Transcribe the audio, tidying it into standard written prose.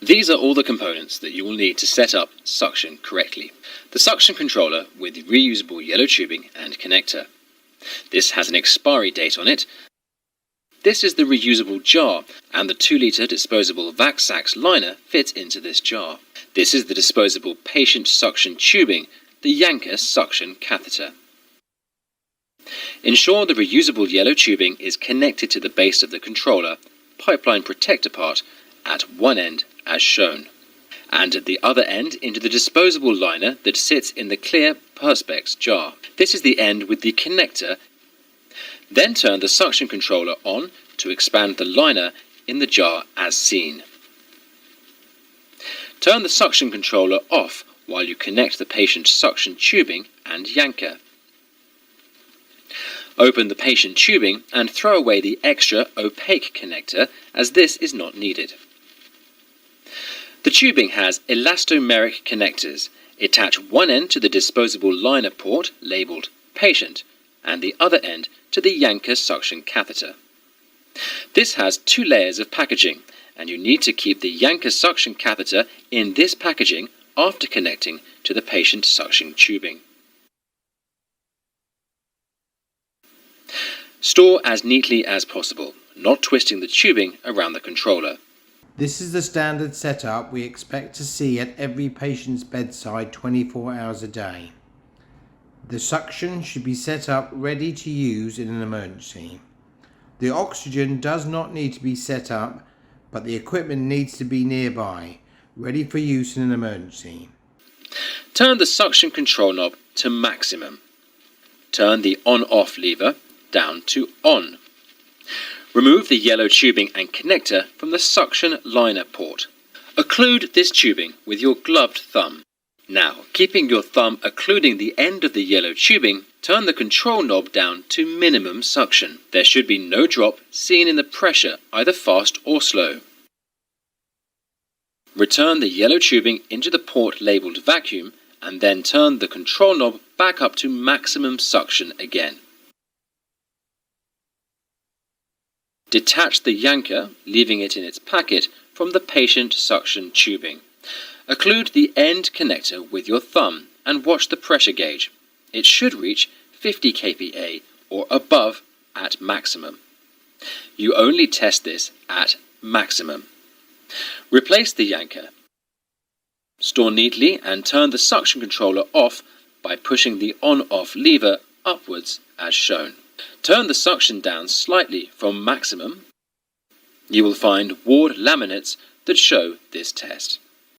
These are all the components that you will need to set up suction correctly. The suction controller with the reusable yellow tubing and connector. This has an expiry date on it. This is the reusable jar, and the 2-litre disposable Vac-Sax liner fits into this jar. This is the disposable patient suction tubing, the Yanker suction catheter. Ensure the reusable yellow tubing is connected to the base of the controller, pipeline protector part, at one end as shown, and at the other end into the disposable liner that sits in the clear Perspex jar. This is the end with the connector. Then turn the suction controller on to expand the liner in the jar as seen. Turn the suction controller off while you connect the patient suction tubing and Yanker. Open the patient tubing and throw away the extra opaque connector, as this is not needed. The tubing has elastomeric connectors. Attach one end to the disposable liner port labelled patient and the other end to the Yanker suction catheter. This has 2 layers of packaging, and you need to keep the Yanker suction catheter in this packaging after connecting to the patient suction tubing. Store as neatly as possible, not twisting the tubing around the controller. This is the standard setup we expect to see at every patient's bedside 24 hours a day. The suction should be set up ready to use in an emergency. The oxygen does not need to be set up, but the equipment needs to be nearby, ready for use in an emergency. Turn the suction control knob to maximum. Turn the on-off lever down to on. Remove the yellow tubing and connector from the suction liner port. Occlude this tubing with your gloved thumb. Now, keeping your thumb occluding the end of the yellow tubing, turn the control knob down to minimum suction. There should be no drop seen in the pressure, either fast or slow. Return the yellow tubing into the port labelled vacuum and then turn the control knob back up to maximum suction again. Detach the Yanker, leaving it in its packet, from the patient suction tubing. Occlude the end connector with your thumb and watch the pressure gauge. It should reach 50 kPa or above at maximum. You only test this at maximum. Replace the Yanker. Store neatly and turn the suction controller off by pushing the on-off lever upwards as shown. Turn the suction down slightly from maximum. You will find Ward laminates that show this test.